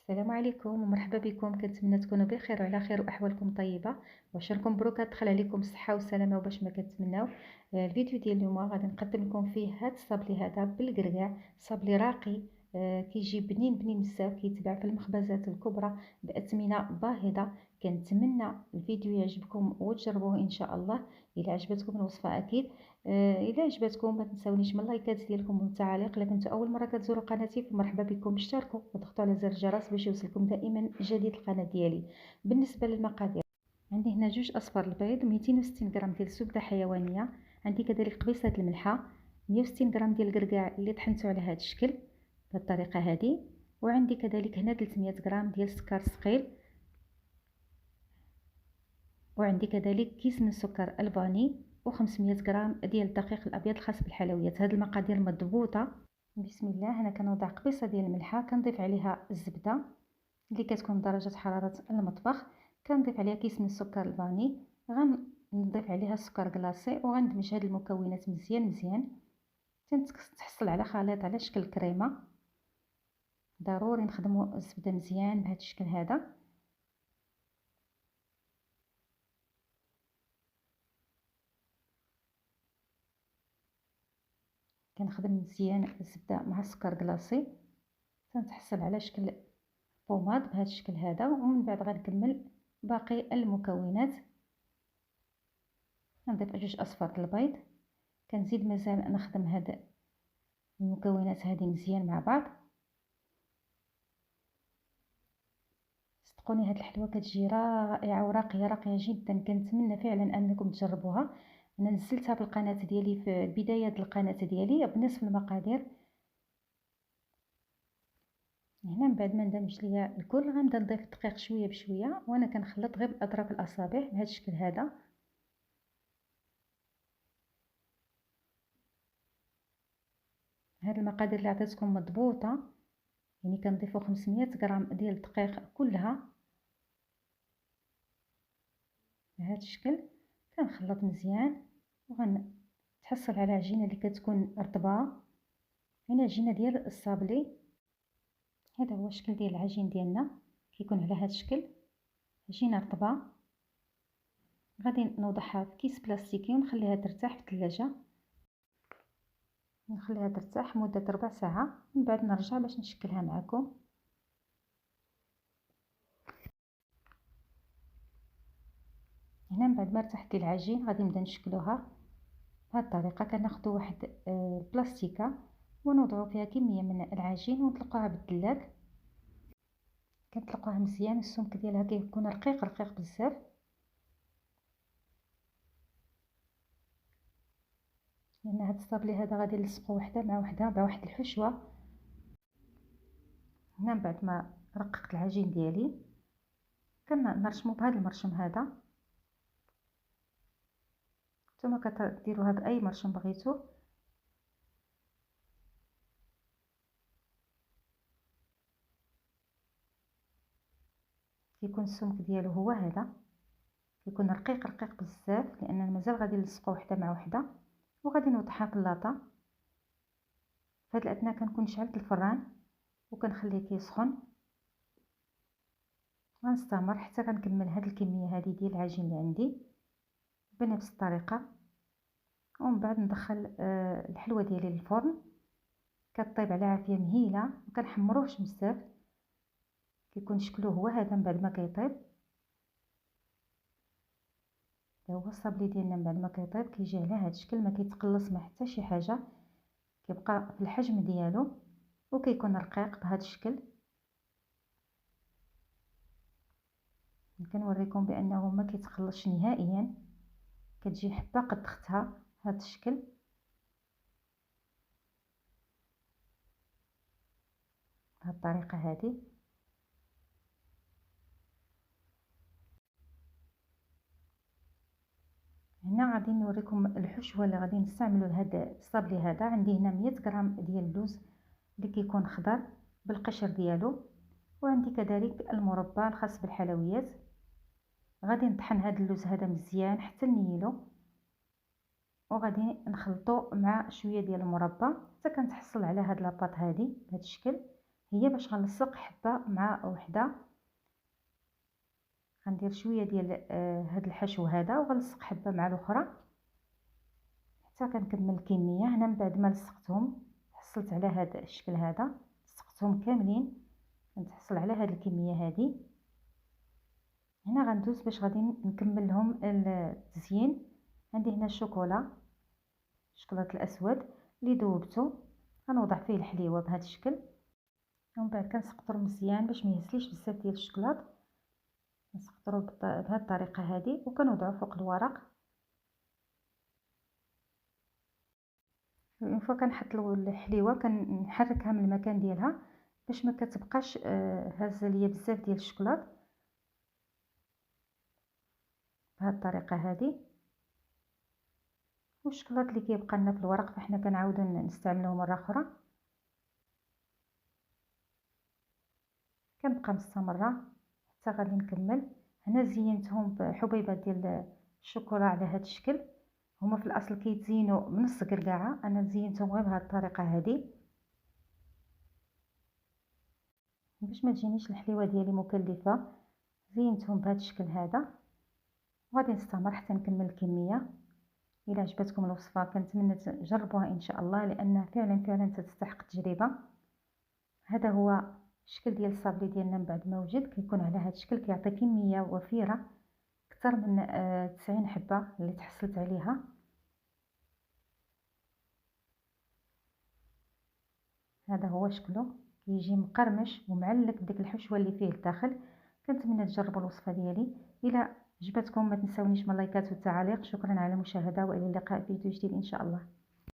السلام عليكم ومرحبا بكم. كنتمنى تكونوا بخير وعلى خير واحوالكم طيبه وعشركم مبروك. تدخل عليكم الصحه والسلامه وباش ما كتمناو. الفيديو ديال اليوم غادي نقدم لكم فيه هذا الصابلي هذا بالكركاع، صابلي راقي. كيجي بنين بنين بزاف، كيتباع في المخبزات الكبرى باثمنه باهظه. كنتمنى الفيديو يعجبكم وتجربوه ان شاء الله. الى عجبتكم الوصفه اكيد. الى عجبتكم ما تنساونيش من اللايكات ديالكم والتعاليق. الا كنتو اول مره كتزوروا قناتي فمرحبا بكم، اشتركوا وضغطوا على زر الجرس باش يوصلكم دائما جديد القناه ديالي. بالنسبه للمقادير، عندي هنا 2 اصفار البيض، 260 غرام ديال الزبده حيوانيه، عندي كذلك قبيصه الملحه، 160 غرام ديال الكركاع اللي طحنته على هذا الشكل بهذه الطريقه هذه، وعندي كذلك هنا 300 غرام ديال السكر ثقيل، وعندي كذلك كيس من السكر الفاني، و500 غرام ديال الدقيق الابيض الخاص بالحلويات. هذه المقادير مضبوطه. بسم الله. هنا كنوضع قبيصه ديال الملحه، كنضيف عليها الزبده اللي كتكون بدرجه حراره المطبخ، كنضيف عليها كيس من السكر الفاني، غنضيف عليها السكر كلاصي، وغندمج هاد المكونات مزيان مزيان تحصل على خليط على شكل كريمه. ضروري نخدموا الزبده مزيان بهذا الشكل هذا. كنخدم مزيان الزبده مع السكر كلاصي تنتحصل على شكل بوماد بهذا الشكل هذا، ومن بعد غنكمل باقي المكونات. نضيف 2 اصفار البيض، كنزيد مازال نخدم هاد المكونات هذه مزيان مع بعض. صدقوني هاد الحلوى كتجي رائعه وراقيه راقيه جدا، كنتمنى فعلا انكم تجربوها. انا نزلتها بالقناه ديالي في بدايه القناه ديالي بنصف المقادير. هنا من بعد ما ندمج ليا الكل غنبدا نضيف الدقيق شويه بشويه، وانا كنخلط غير باطراف الاصابع بهذا الشكل هذا. هاد المقادير اللي عطيتكم مضبوطه، يعني كنضيفوا 500 غرام ديال الدقيق كلها بهذا الشكل. كنخلط مزيان وغنتحصل على عجينه اللي كتكون رطبه، يعني عجينه ديال الصابلي. هذا هو الشكل ديال العجين ديالنا، كيكون على هذا الشكل، عجينه رطبه. غادي نوضعها في كيس بلاستيكي ونخليها ترتاح في الثلاجه، نخليها ترتاح مده ربع ساعه، من بعد نرجع باش نشكلها معكم. هنا من بعد ما ارتاحت لي العجين غادي نبدا نشكلوها بهذه الطريقه. كناخذوا واحد البلاستيكه ونوضعوا فيها كميه من العجين ونطلقوها بالدلاك. كنطلقوها مزيان، السمك ديالها كيكون رقيق رقيق بزاف. لان هاد الصابلي هذا غادي نلصقو وحده مع وحده بواحد الحشوه. هنا من بعد ما رققت العجين ديالي كنرشمو بهذا المرشم هذا. نتوما كديروها باي مرشم بغيتو. كيكون السمك ديالو هو هذا، كيكون رقيق رقيق بزاف، لان مازال غادي نلصقو وحده مع وحده. وغادي نوضعها في اللاطه. في هاد الاثناء كنكون شعلت الفران وكنخليه كيسخن. غنستمر حتى كنكمل هاد الكميه هذه ديال العجين اللي عندي بنفس الطريقه. ومن بعد ندخل الحلوه ديالي للفرن، كطيب على عافيه مهيله، وكنحمروهش بزاف، كيكون شكله هو هذا من بعد ما كيطيب. هذا هو الصابلي ديالنا من بعد ما كيطيب، كيجي على هذا الشكل، ما كيتقلص ما حتى شي حاجه، كيبقى في الحجم ديالو وكيكون رقيق بهذا الشكل. كنوريكم بانه ما كيتقلصش نهائيا، كتجي حبه قد اختها بهذا الشكل. بهذه الطريقه هذه. هنا غادي نوريكم الحشوه اللي غادي نستعملو لهذا الصابلي هذا. عندي هنا 100 غرام ديال اللوز اللي كيكون خضر بالقشر ديالو، وعندي كذلك المربى الخاص بالحلويات. غادي نطحن هذا اللوز هذا مزيان حتى نيلو، وغادي نخلطو مع شويه ديال المربى حتى كنتحصل على هاد لاباط هذه بهذا الشكل. هي باش غنلصق حبه مع وحده. غندير شويه ديال هاد الحشو هذا وغنلصق حبه مع الاخرى حتى كنكمل الكميه. هنا من بعد ما لصقتهم حصلت على هذا الشكل هذا، لصقتهم كاملين كنتحصل على هذه الكميه هذه. هنا غندوز باش غادي نكمل لهم التزيين. عندي هنا الشوكولا، الشوكولاط الاسود اللي ذوبته، غنوضع فيه الحليوه بهذا الشكل، ومن بعد كنسقطرو مزيان باش ما يهزليش بزاف ديال الشوكولاط. نسقطرو بهذه الطريقه هذه وكنوضعو فوق الورق. اون فوا كنحط الحليوه كنحركها من المكان ديالها باش ما كتبقاش هازه ليا بزاف ديال الشوكولاط. بهذه الطريقه هذه، والشوكولاط اللي كيبقى لنا في الورق فاحنا كنعاودو نستعملوه مره اخرى. كنبقى مستمره حتى غادي نكمل. هنا زينتهم بحبيبات ديال الشوكولا على هذا الشكل. هما في الاصل كيتزينوا من الصقرقاعه، انا زينتهم غير بهذه الطريقه هذه باش ما تجينيش الحليوه ديالي مكلفه. زينتهم بهذا الشكل هذا وغادي نستمر حتى نكمل الكميه. الى عجبتكم الوصفه كنتمنى تجربوها ان شاء الله، لانها فعلا تستحق التجربه. هذا هو الشكل ديال الصابلي ديالنا من بعد ما وجد، كيكون على هذا الشكل، كيعطي كميه وفيره اكثر من 90 حبه اللي تحصلت عليها. هذا هو شكله، كيجي مقرمش ومعلق بديك الحشوه اللي فيه الداخل. كنتمنى تجربوا الوصفه ديالي. الى عجبتكم ما تنساونيش من اللايكات والتعاليق. شكرا على المشاهده والى اللقاء في فيديو جديد ان شاء الله.